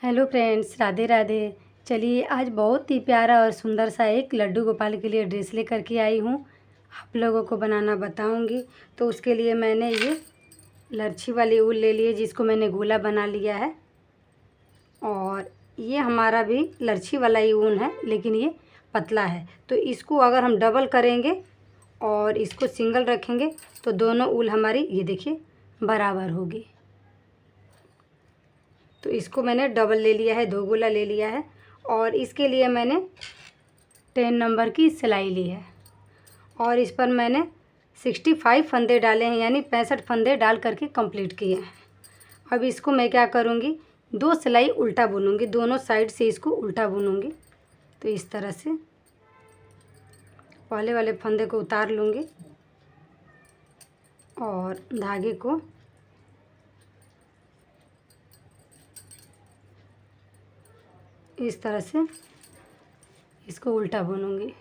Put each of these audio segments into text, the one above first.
Hello friends, Radhe Radhe. चलिए आज बहुत ही प्यारा और सुंदर सा एक लड्डू गोपाल के लिए ड्रेस लेकर के आई हूँ। आप लोगों को बनाना बताऊँगी। तो उसके लिए मैंने ये लच्छी वाली ऊन ले ली है, जिसको मैंने गोला बना लिया है। और ये हमारा भी लच्छी वाला ही ऊन है, लेकिन ये पतला है। तो इसको अगर हम डबल करेंगे और इसको सिंगल रखेंगे तो दोनों ऊन हमारी ये देखिए बराबर होगी। तो इसको मैंने डबल ले लिया है, 2 गोला ले लिया है। और इसके लिए मैंने 10 नंबर की सिलाई ली है और इस पर मैंने 65 फंदे डाले हैं, यानी 65 फंदे डाल करके कंप्लीट किए हैं। अब इसको मैं क्या करूँगी, 2 सिलाई उल्टा बुनूँगी, दोनों साइड से इसको उल्टा बुनूँगी। तो इस तरह से पहले वाले फंदे को उतार लूँगी और धागे को इस तरह से इसको उल्टा बुनूँगी।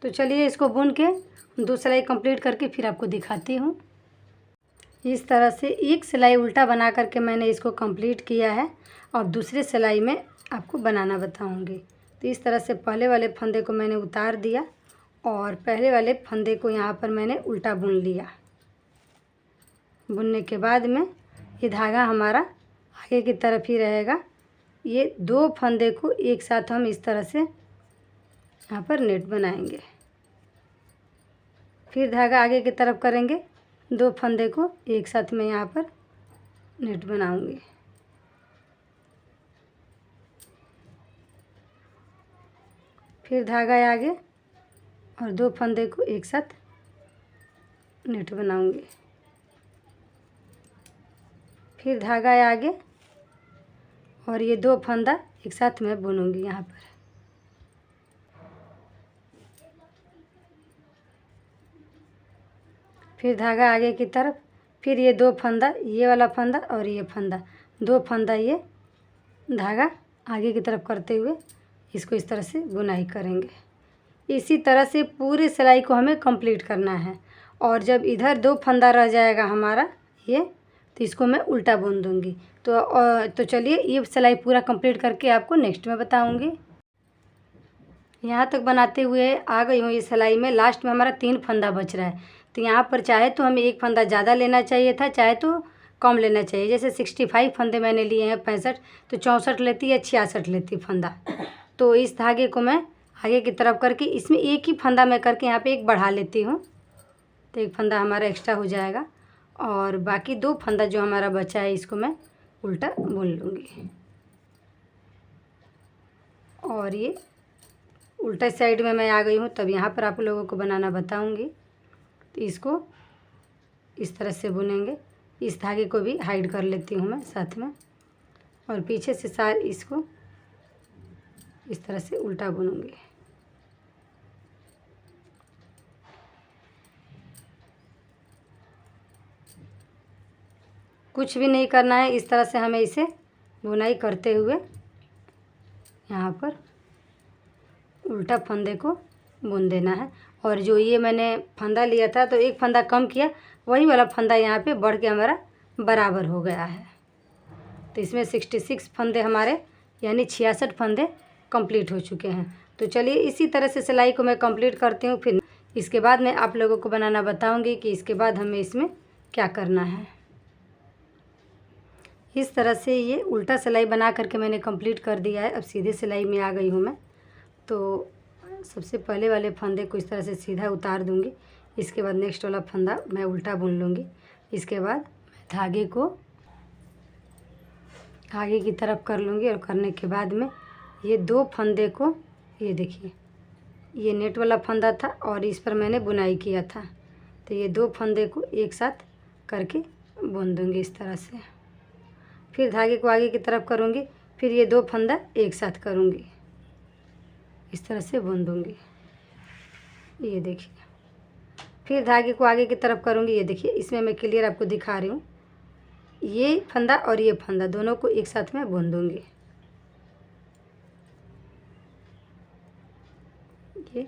तो चलिए इसको बुन के 2 सिलाई कंप्लीट करके फिर आपको दिखाती हूँ। इस तरह से एक सिलाई उल्टा बना करके मैंने इसको कंप्लीट किया है और दूसरे सिलाई में आपको बनाना बताऊँगी। तो इस तरह से पहले वाले फंदे को मैंने उतार दिया और पहले वाले फंदे को यहाँ पर मैंने उल्टा बुन लिया। बुनने के बाद में ये धागा हमारा आगे की तरफ ही रहेगा। ये 2 फंदे को एक साथ हम इस तरह से यहाँ पर नेट बनाएंगे। फिर धागा आगे की तरफ करेंगे, 2 फंदे को एक साथ में यहाँ पर नेट बनाऊंगी। फिर धागा आगे और 2 फंदे को एक साथ नेट बनाऊंगी। फिर धागा आगे और ये 2 फंदा एक साथ में बुनूंगी यहाँ पर। फिर धागा आगे की तरफ, फिर ये 2 फंदा, ये वाला फंदा और ये फंदा, 2 फंदा ये धागा आगे की तरफ करते हुए इसको इस तरह से बुनाई करेंगे। इसी तरह से पूरे सिलाई को हमें कंप्लीट करना है। और जब इधर 2 फंदा रह जाएगा हमारा ये, तो इसको मैं उल्टा बुन दूँगी। तो चलिए ये सिलाई पूरा कंप्लीट करके आपको नेक्स्ट में बताऊँगी। यहाँ तक बनाते हुए आ गई हूँ ये सिलाई में। लास्ट में हमारा 3 फंदा बच रहा है। तो यहाँ पर चाहे तो हमें 1 फंदा ज़्यादा लेना चाहिए था, चाहे तो कम लेना चाहिए। जैसे 65 फंदे मैंने लिए हैं, 65 तो 64 लेती या 66 लेती फंदा। तो इस धागे को मैं आगे की तरफ करके इसमें एक ही फंदा मैं करके यहाँ पे एक बढ़ा लेती हूँ। तो 1 फंदा हमारा एक्स्ट्रा हो जाएगा और बाकी 2 फंदा जो हमारा बचा है इसको मैं उल्टा बुन लूँगी। और ये उल्टा साइड में मैं आ गई हूँ, तब यहाँ पर आप लोगों को बनाना बताऊँगी। तो इसको इस तरह से बुनेंगे। इस धागे को भी हाइड कर लेती हूँ मैं साथ में और पीछे से सार इसको इस तरह से उल्टा बुनूंगी। कुछ भी नहीं करना है, इस तरह से हमें इसे बुनाई करते हुए यहाँ पर उल्टा फंदे को बुन देना है। और जो ये मैंने फंदा लिया था तो 1 फंदा कम किया, वही वाला फंदा यहाँ पे बढ़ के हमारा बराबर हो गया है। तो इसमें 66 फंदे हमारे यानी 66 फंदे कंप्लीट हो चुके हैं। तो चलिए इसी तरह से सिलाई को मैं कंप्लीट करती हूँ। फिर इसके बाद मैं आप लोगों को बनाना बताऊँगी कि इसके बाद हमें इसमें क्या करना है। इस तरह से ये उल्टा सिलाई बना करके मैंने कंप्लीट कर दिया है। अब सीधे सिलाई में आ गई हूँ मैं। तो सबसे पहले वाले फंदे को इस तरह से सीधा उतार दूँगी। इसके बाद नेक्स्ट वाला फंदा मैं उल्टा बुन लूँगी। इसके बाद धागे को आगे की तरफ कर लूँगी और करने के बाद में ये 2 फंदे को, ये देखिए ये नेट वाला फंदा था और इस पर मैंने बुनाई किया था। तो ये 2 फंदे को एक साथ करके बुन दूँगी इस तरह से। फिर धागे को आगे की तरफ करूँगी, फिर ये 2 फंदा एक साथ करूँगी, इस तरह से बुन दूँगी। ये देखिए फिर धागे को आगे की तरफ करूँगी। ये देखिए इसमें मैं क्लियर आपको दिखा रही हूँ। ये फंदा और ये फंदा दोनों को एक साथ में बुन दूँगी। ये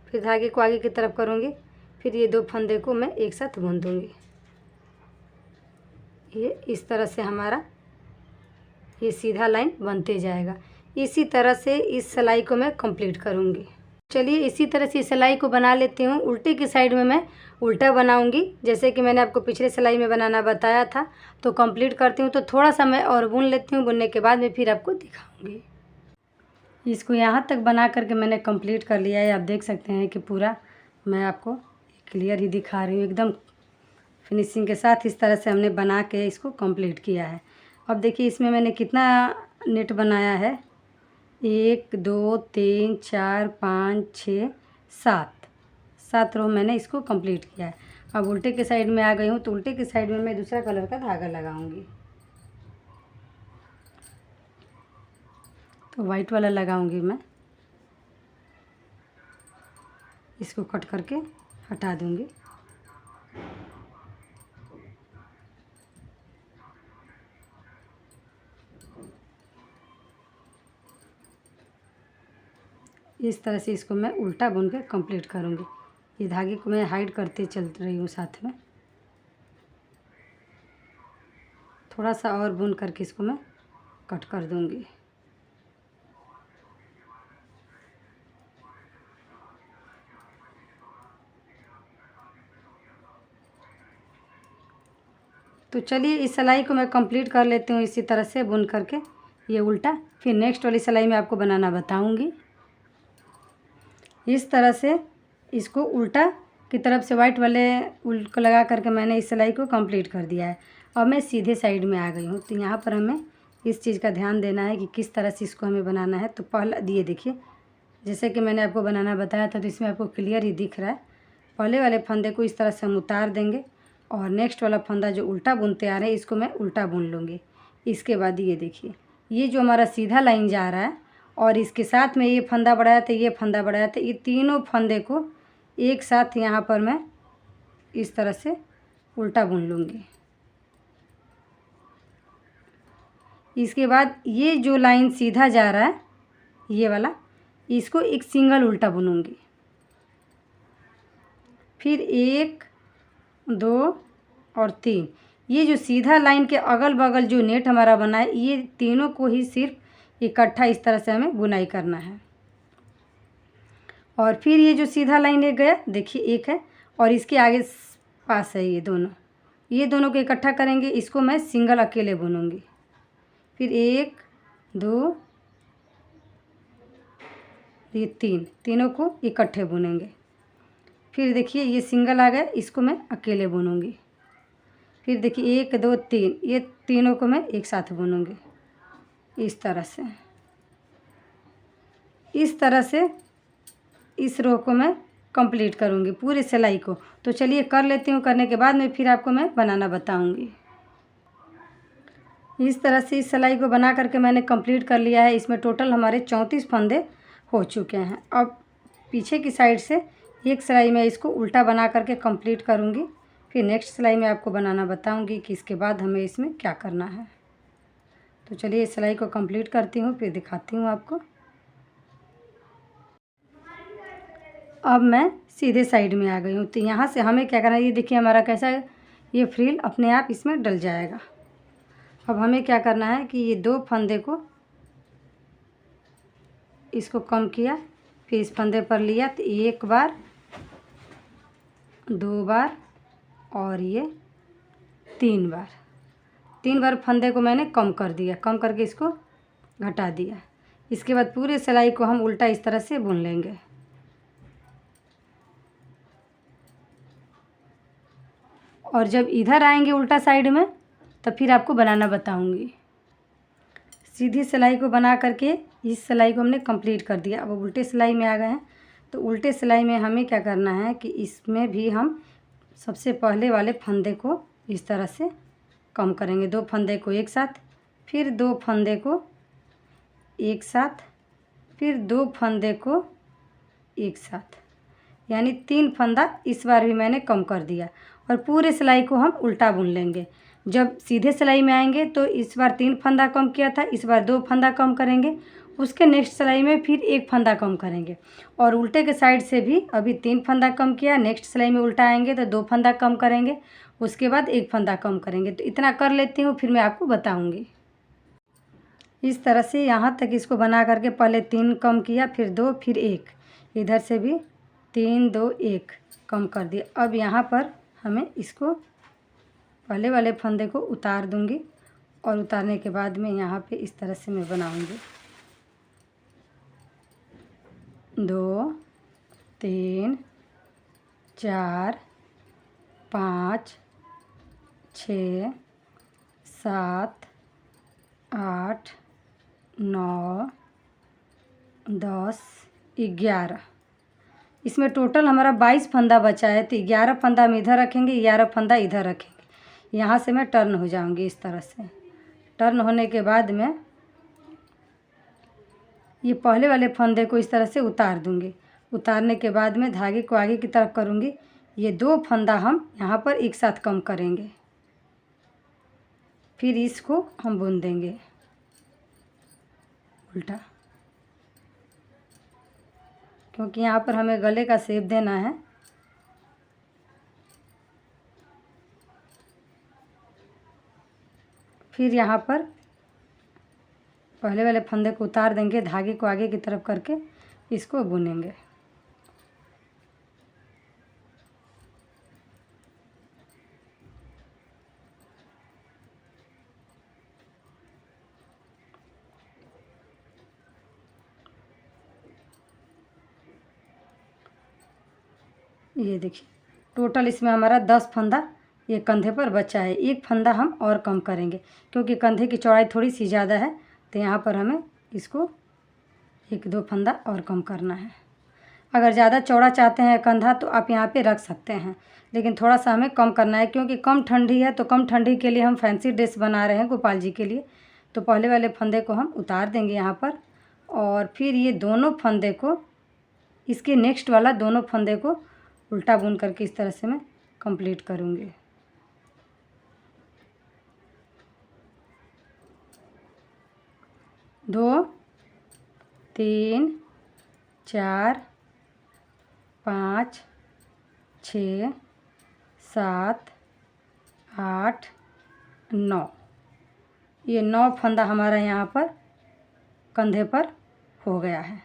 फिर धागे को आगे की तरफ करूँगी, फिर ये 2 फंदे को मैं एक साथ बुन दूँगी। ये इस तरह से हमारा ये सीधा लाइन बनते जाएगा। इसी तरह से इस सिलाई को मैं कंप्लीट करूँगी। चलिए इसी तरह से सिलाई को बना लेती हूँ। उल्टे की साइड में मैं उल्टा बनाऊँगी, जैसे कि मैंने आपको पिछले सिलाई में बनाना बताया था। तो कंप्लीट करती हूँ, तो थोड़ा सा मैं और बुन लेती हूँ। बुनने के बाद में फिर आपको दिखाऊँगी। इसको यहाँ तक बना करके मैंने कंप्लीट कर लिया है। आप देख सकते हैं कि पूरा मैं आपको क्लियर ही दिखा रही हूँ, एकदम फिनिशिंग के साथ। इस तरह से हमने बना के इसको कंप्लीट किया है। अब देखिए इसमें मैंने कितना नेट बनाया है, 1 2 3 4 5 6 7 रो मैंने इसको कंप्लीट किया है। अब उल्टे के साइड में आ गई हूँ, तो उल्टे के साइड में मैं दूसरा कलर का धागा लगाऊंगी। तो वाइट वाला लगाऊंगी मैं। इसको कट करके हटा दूंगी। इस तरह से इसको मैं उल्टा बुन के कंप्लीट करूंगी। ये धागे को मैं हाइड करते चल रही हूँ साथ में। थोड़ा सा और बुन करके इसको मैं कट कर दूंगी। तो चलिए इस सिलाई को मैं कंप्लीट कर लेती हूँ इसी तरह से बुन करके ये उल्टा। फिर नेक्स्ट वाली सिलाई में आपको बनाना बताऊँगी। इस तरह से इसको उल्टा की तरफ से वाइट वाले उल को लगा करके मैंने इस सिलाई को कंप्लीट कर दिया है। अब मैं सीधे साइड में आ गई हूँ। तो यहाँ पर हमें इस चीज़ का ध्यान देना है कि किस तरह से इसको हमें बनाना है। तो पहला ये देखिए, जैसे कि मैंने आपको बनाना बताया था, तो इसमें आपको क्लियर ही दिख रहा है। पहले वाले फंदे को इस तरह से हम उतार देंगे और नेक्स्ट वाला फंदा जो उल्टा बुनते आ रहे हैं इसको मैं उल्टा बुन लूँगी। इसके बाद ये देखिए, ये जो हमारा सीधा लाइन जा रहा है और इसके साथ में ये फंदा बढ़ाया था, ये फंदा बढ़ाया था, ये तीनों फंदे को एक साथ यहाँ पर मैं इस तरह से उल्टा बुन लूँगी। इसके बाद ये जो लाइन सीधा जा रहा है ये वाला, इसको एक सिंगल उल्टा बुनूंगी। फिर 1 2 और 3, ये जो सीधा लाइन के अगल बगल जो नेट हमारा बना है, ये तीनों को ही सिर्फ इकट्ठा इस तरह से हमें बुनाई करना है। और फिर ये जो सीधा लाइन एक गया, देखिए एक है और इसके आगे पास है ये दोनों को इकट्ठा करेंगे। इसको मैं सिंगल अकेले बुनूंगी। फिर 1 2 ये 3, तीनों को इकट्ठे बुनेंगे। फिर देखिए ये सिंगल आ गया, इसको मैं अकेले बुनूंगी। फिर देखिए 1 2 3, ये तीनों को मैं एक साथ बुनूंगी। इस तरह से इस रो को मैं कंप्लीट करूंगी पूरे सिलाई को। तो चलिए कर लेती हूँ। करने के बाद में फिर आपको मैं बनाना बताऊंगी। इस तरह से इस सिलाई को बना करके मैंने कंप्लीट कर लिया है। इसमें टोटल हमारे 34 फंदे हो चुके हैं। अब पीछे की साइड से एक सिलाई में इसको उल्टा बना करके कंप्लीट करूंगी। फिर नेक्स्ट सिलाई में आपको बनाना बताऊंगी कि इसके बाद हमें इसमें क्या करना है। तो चलिए इस सिलाई को कंप्लीट करती हूँ, फिर दिखाती हूँ आपको। अब मैं सीधे साइड में आ गई हूँ। तो यहाँ से हमें क्या करना है, ये देखिए हमारा कैसा है, ये फ्रिल अपने आप इसमें डल जाएगा। अब हमें क्या करना है कि ये 2 फंदे को इसको कम किया, फिर इस फंदे पर लिया, तो 1 बार 2 बार और ये 3 बार। 3 बार फंदे को मैंने कम कर दिया, कम करके इसको घटा दिया। इसके बाद पूरे सिलाई को हम उल्टा इस तरह से बुन लेंगे। और जब इधर आएंगे उल्टा साइड में, तब फिर आपको बनाना बताऊंगी। सीधी सिलाई को बना करके इस सिलाई को हमने कंप्लीट कर दिया। अब उल्टे सिलाई में आ गए हैं। तो उल्टे सिलाई में हमें क्या करना है कि इसमें भी हम सबसे पहले वाले फंदे को इस तरह से कम करेंगे। 2 फंदे को एक साथ, फिर 2 फंदे को एक साथ, फिर 2 फंदे को एक साथ, यानी 3 फंदा इस बार भी मैंने कम कर दिया। और पूरे सिलाई को हम उल्टा बुन लेंगे। जब सीधे सिलाई में आएंगे तो इस बार 3 फंदा कम किया था, इस बार 2 फंदा कम करेंगे। उसके नेक्स्ट सिलाई में फिर 1 फंदा कम करेंगे। और उल्टे के साइड से भी अभी 3 फंदा कम किया, नेक्स्ट सिलाई में उल्टा आएंगे तो 2 फंदा कम करेंगे। उसके बाद एक फंदा कम करेंगे। तो इतना कर लेती हूँ, फिर मैं आपको बताऊँगी। इस तरह से यहाँ तक इसको बना करके पहले 3 कम किया, फिर 2, फिर 1, इधर से भी 3 2 1 कम कर दिया। अब यहाँ पर हमें इसको पहले वाले फंदे को उतार दूँगी और उतारने के बाद में यहाँ पे इस तरह से मैं बनाऊँगी 2 3 4 5 6 7 8 9 10 11। इसमें टोटल हमारा 22 फंदा बचा है। तो 11 फंदा हम इधर रखेंगे, 11 फंदा इधर रखेंगे। यहाँ से मैं टर्न हो जाऊँगी। इस तरह से टर्न होने के बाद में ये पहले वाले फंदे को इस तरह से उतार दूँगी। उतारने के बाद में धागे को आगे की तरफ करूँगी। ये 2 फंदा हम यहाँ पर एक साथ कम करेंगे, फिर इसको हम बुन देंगे उल्टा, क्योंकि यहाँ पर हमें गले का शेप देना है। फिर यहाँ पर पहले वाले फंदे को उतार देंगे, धागे को आगे की तरफ करके इसको बुनेंगे। ये देखिए टोटल इसमें हमारा 10 फंदा ये कंधे पर बचा है। एक फंदा हम और कम करेंगे, क्योंकि कंधे की चौड़ाई थोड़ी सी ज़्यादा है। तो यहाँ पर हमें इसको 1-2 फंदा और कम करना है। अगर ज़्यादा चौड़ा चाहते हैं कंधा तो आप यहाँ पे रख सकते हैं, लेकिन थोड़ा सा हमें कम करना है, क्योंकि कम ठंडी है। तो कम ठंडी के लिए हम फैंसी ड्रेस बना रहे हैं गोपाल जी के लिए। तो पहले वाले फंदे को हम उतार देंगे यहाँ पर, और फिर ये दोनों फंदे को, इसके नेक्स्ट वाला दोनों फंदे को उल्टा बुन करके इस तरह से मैं कंप्लीट करूँगी। दो 3 4 5 6 7 8 9, ये 9 फंदा हमारा यहाँ पर कंधे पर हो गया है।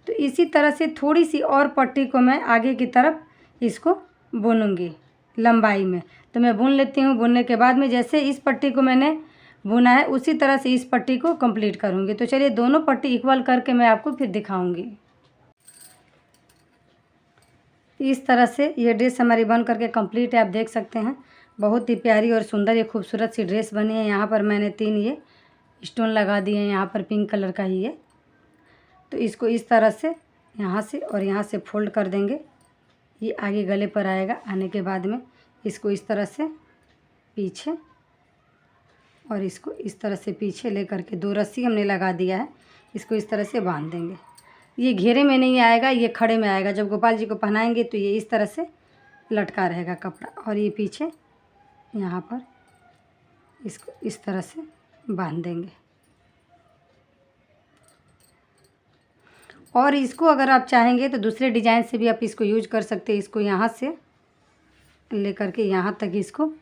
तो इसी तरह से थोड़ी सी और पट्टी को मैं आगे की तरफ इसको बुनूंगी लंबाई में। तो मैं बुन लेती हूँ। बुनने के बाद में जैसे इस पट्टी को मैंने बुना है उसी तरह से इस पट्टी को कंप्लीट करूँगी। तो चलिए दोनों पट्टी इक्वल करके मैं आपको फिर दिखाऊँगी। इस तरह से ये ड्रेस हमारी बन करके कंप्लीट है। आप देख सकते हैं बहुत ही प्यारी और सुंदर ये खूबसूरत सी ड्रेस बनी है। यहाँ पर मैंने 3 ये स्टोन लगा दिए हैं, यहाँ पर पिंक कलर का ही है। तो इसको इस तरह से यहाँ से और यहाँ से फोल्ड कर देंगे। ये आगे गले पर आएगा। आने के बाद में इसको इस तरह से पीछे और इसको इस तरह से पीछे ले करके 2 रस्सी हमने लगा दिया है। इसको इस तरह से बांध देंगे। ये घेरे में नहीं आएगा, ये खड़े में आएगा। जब गोपाल जी को पहनाएंगे तो ये इस तरह से लटका रहेगा कपड़ा, और ये पीछे यहाँ पर इसको इस तरह से बांध देंगे। और इसको अगर आप चाहेंगे तो दूसरे डिजाइन से भी आप इसको यूज कर सकते हैं। इसको यहाँ से लेकर के यहाँ तक इसको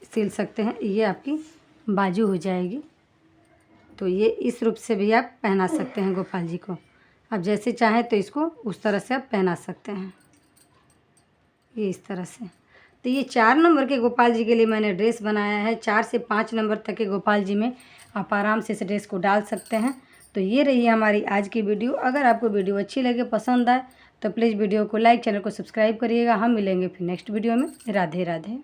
सिल सकते हैं। ये आपकी बाजू हो जाएगी। तो ये इस रूप से भी आप पहना सकते हैं गोपाल जी को। आप जैसे चाहें तो इसको उस तरह से आप पहना सकते हैं, ये इस तरह से। तो ये 4 नंबर के गोपाल जी के लिए मैंने ड्रेस बनाया है। 4 से 5 नंबर तक के गोपाल जी में आप आराम से इस ड्रेस को डाल सकते हैं। तो ये रही है हमारी आज की वीडियो। अगर आपको वीडियो अच्छी लगे, पसंद आए, तो प्लीज़ वीडियो को लाइक, चैनल को सब्सक्राइब करिएगा। हम मिलेंगे फिर नेक्स्ट वीडियो में। राधे राधे।